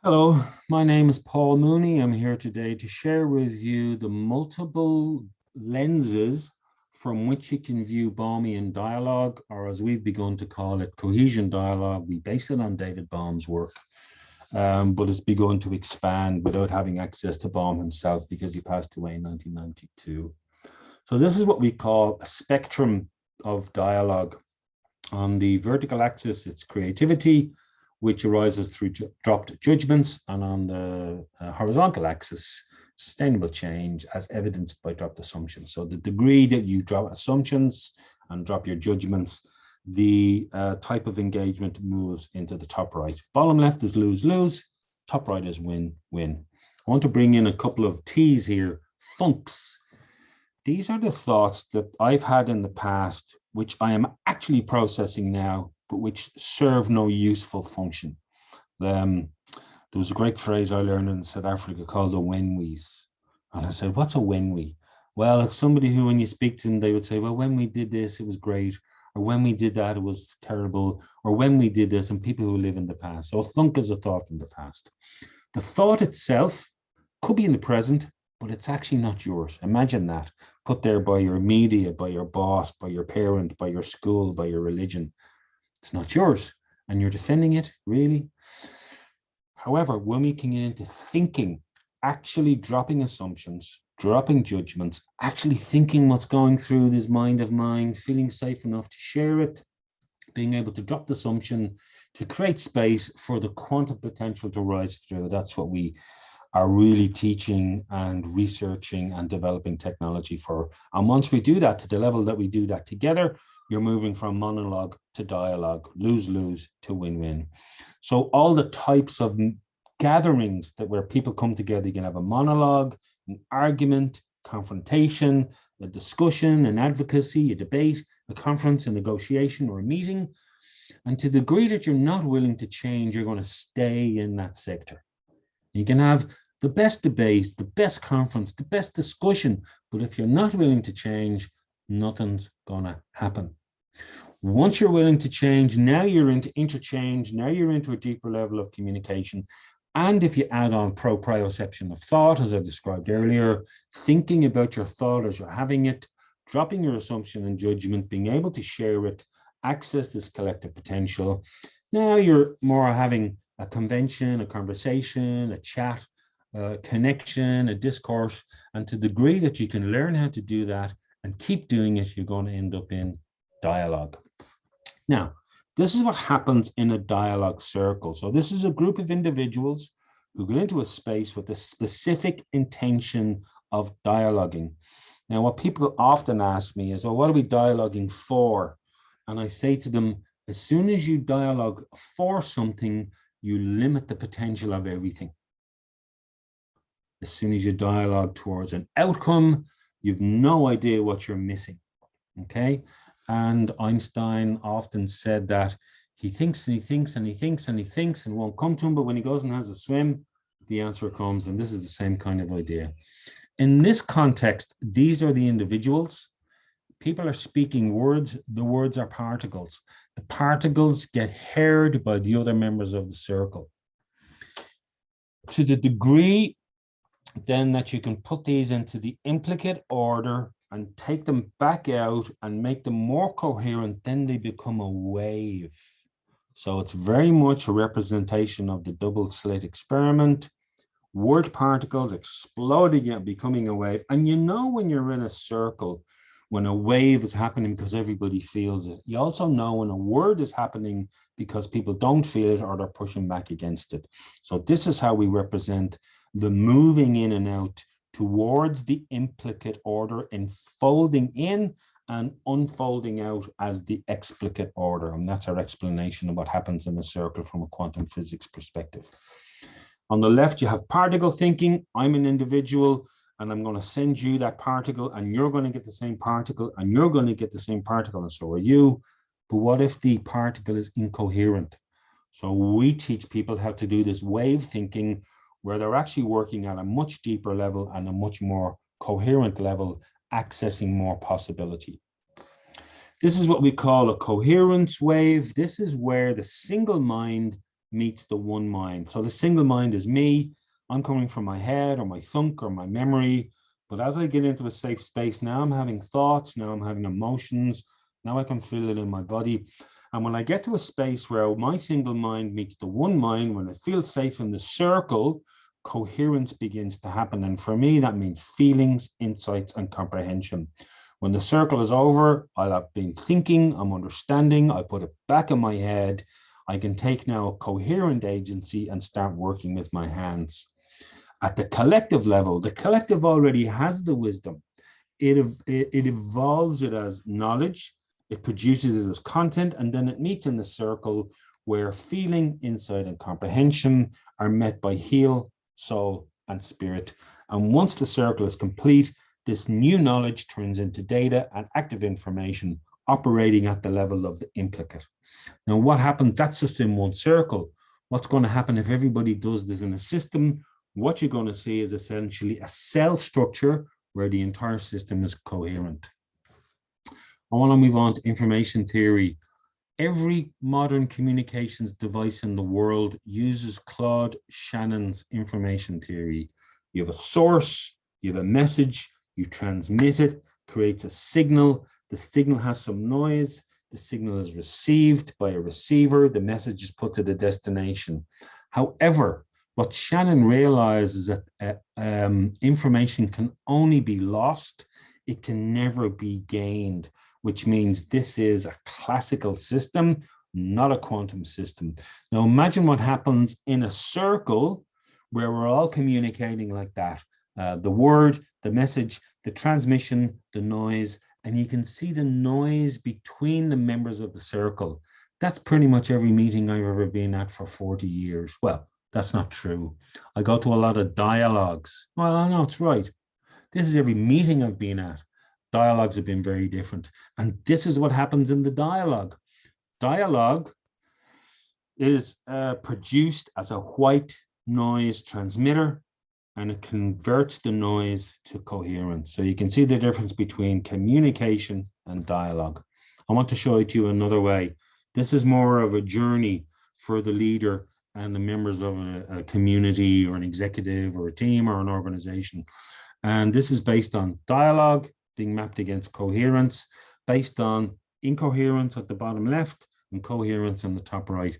Hello, my name is Paul Mooney. I'm here today to share with you the multiple lenses from which you can view Bohmian dialogue, or as we've begun to call it, cohesion dialogue. We base it on David Bohm's work, but it's begun to expand without having access to Bohm himself because he passed away in 1992. So this is what we call a spectrum of dialogue. On the vertical axis, it's creativity, which arises through dropped judgments, and on the horizontal axis, sustainable change as evidenced by dropped assumptions. So the degree that you drop assumptions and drop your judgments, the type of engagement moves into the top right. Bottom left is lose-lose, top right is win-win. I want to bring in a couple of T's here, thunks. These are the thoughts that I've had in the past, which I am actually processing now, but which serve no useful function. There was a great phrase I learned in South Africa called a wenwees. And I said, what's a wenwee? Well, it's somebody who, when you speak to them, they would say, well, when we did this, it was great. Or when we did that, it was terrible. Or when we did this, and people who live in the past. So thunk is a thought from the past. The thought itself could be in the present, but it's actually not yours. Imagine that, put there by your media, by your boss, by your parent, by your school, by your religion. It's not yours, and you're defending it, really? However, when we can get into thinking, actually dropping assumptions, dropping judgments, actually thinking what's going through this mind of mine, feeling safe enough to share it, being able to drop the assumption, to create space for the quantum potential to rise through, that's what we are really teaching and researching and developing technology for. And once we do that to the level that we do that together, you're moving from monologue to dialogue, lose-lose to win-win. So all the types of gatherings that where people come together, you can have a monologue, an argument, confrontation, a discussion, an advocacy, a debate, a conference, a negotiation, or a meeting. And to the degree that you're not willing to change, you're going to stay in that sector. You can have the best debate, the best conference, the best discussion, but if you're not willing to change, nothing's gonna happen. Once you're willing to change, now you're into interchange, now you're into a deeper level of communication. And if you add on proprioception of thought, as I described earlier, thinking about your thought as you're having it, dropping your assumption and judgment, being able to share it, access this collective potential. Now you're more having a convention, a conversation, a chat, a connection, a discourse. And to the degree that you can learn how to do that and keep doing it, you're going to end up in dialogue. Now, this is what happens in a dialogue circle. So this is a group of individuals who go into a space with a specific intention of dialoguing. Now, what people often ask me is, well, what are we dialoguing for? And I say to them, as soon as you dialogue for something, you limit the potential of everything. As soon as you dialogue towards an outcome, you've no idea what you're missing, okay? And Einstein often said that he thinks and he thinks and he thinks and he thinks and won't come to him, but when he goes and has a swim, the answer comes, and this is the same kind of idea. In this context, these are the individuals. People are speaking words, the words are particles. The particles get heard by the other members of the circle. To the degree then that you can put these into the implicate order and take them back out and make them more coherent, then they become a wave. So it's very much a representation of the double slit experiment. Word particles exploding and becoming a wave. And you know when you're in a circle, when a wave is happening because everybody feels it. You also know when a word is happening because people don't feel it or they're pushing back against it. So this is how we represent the moving in and out towards the implicate order, enfolding in and unfolding out as the explicate order. And that's our explanation of what happens in a circle from a quantum physics perspective. On the left, you have particle thinking. I'm an individual and I'm going to send you that particle and you're going to get the same particle and you're going to get the same particle and so are you. But what if the particle is incoherent? So we teach people how to do this wave thinking where they're actually working at a much deeper level and a much more coherent level, accessing more possibility. This is what we call a coherence wave. This is where the single mind meets the one mind. So the single mind is me. I'm coming from my head or my thunk or my memory. But as I get into a safe space, now I'm having thoughts, now I'm having emotions, now I can feel it in my body. And when I get to a space where my single mind meets the one mind, when it feels safe in the circle, coherence begins to happen. And for me, that means feelings, insights, and comprehension. When the circle is over, I'll have been thinking, I'm understanding, I put it back in my head. I can take now a coherent agency and start working with my hands. At the collective level, the collective already has the wisdom. It evolves it as knowledge, it produces it as content, and then it meets in the circle where feeling, insight, and comprehension are met by heel, soul, and spirit. And once the circle is complete, this new knowledge turns into data and active information operating at the level of the implicate. Now, what happens? That's just in one circle. What's going to happen if everybody does this in a system? What you're going to see is essentially a cell structure where the entire system is coherent. I want to move on to information theory. Every modern communications device in the world uses Claude Shannon's information theory. You have a source, you have a message, you transmit it, creates a signal. The signal has some noise. The signal is received by a receiver. The message is put to the destination. However, what Shannon realized is that information can only be lost. It can never be gained, which means this is a classical system, not a quantum system. Now, imagine what happens in a circle where we're all communicating like that. The word, the message, the transmission, the noise, and you can see the noise between the members of the circle. That's pretty much every meeting I've ever been at for 40 years. Well, that's not true. I go to a lot of dialogues. Well, I know it's right. This is every meeting I've been at. Dialogues have been very different. And this is what happens in the dialogue. Dialogue is produced as a white noise transmitter, and it converts the noise to coherence. So you can see the difference between communication and dialogue. I want to show it to you another way. This is more of a journey for the leader and the members of a community or an executive or a team or an organization. And this is based on dialogue being mapped against coherence, based on incoherence at the bottom left and coherence in the top right.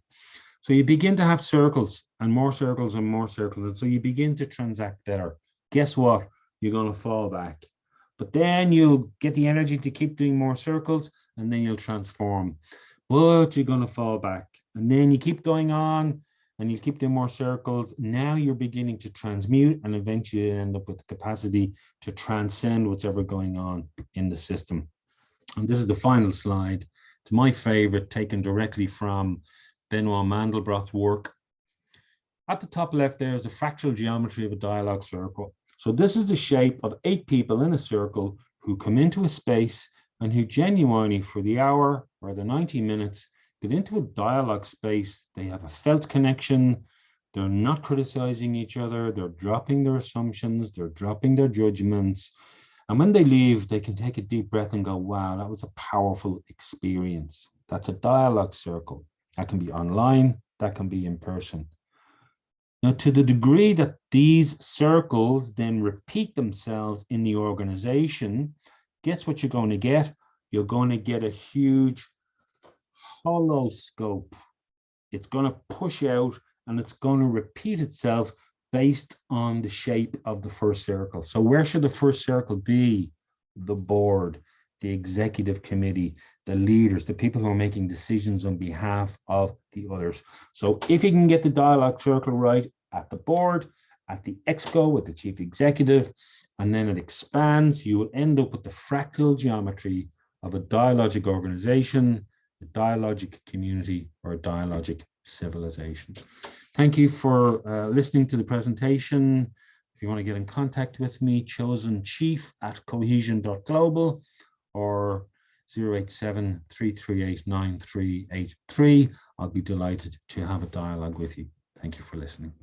So you begin to have circles and more circles and more circles. And so you begin to transact better. Guess what? You're going to fall back. But then you'll get the energy to keep doing more circles, and then you'll transform. But you're going to fall back. And then you keep going on, and you keep doing more circles. Now you're beginning to transmute, and eventually you end up with the capacity to transcend what's ever going on in the system. And this is the final slide. It's my favorite, taken directly from Benoit Mandelbrot's work. At the top left there is the fractal geometry of a dialogue circle. So this is the shape of 8 people in a circle who come into a space and who genuinely, for the hour or the 90 minutes, get into a dialogue space. They have a felt connection. They're not criticizing each other. They're dropping their assumptions. They're dropping their judgments. And when they leave, they can take a deep breath and go, wow, that was a powerful experience. That's a dialogue circle. That can be online. That can be in person. Now, to the degree that these circles then repeat themselves in the organization, guess what you're going to get? You're going to get a huge hollow scope. It's going to push out and it's going to repeat itself based on the shape of the first circle. So where should the first circle be? The board, the executive committee, the leaders, the people who are making decisions on behalf of the others. So if you can get the dialogue circle right at the board, at the exco with the chief executive, and then it expands, you will end up with the fractal geometry of a dialogic organization, a dialogic community, or a dialogic civilization. Thank you for listening to the presentation. If you want to get in contact with me, chosenchief@cohesion.global or 087-338-9383. I'll be delighted to have a dialogue with you. Thank you for listening.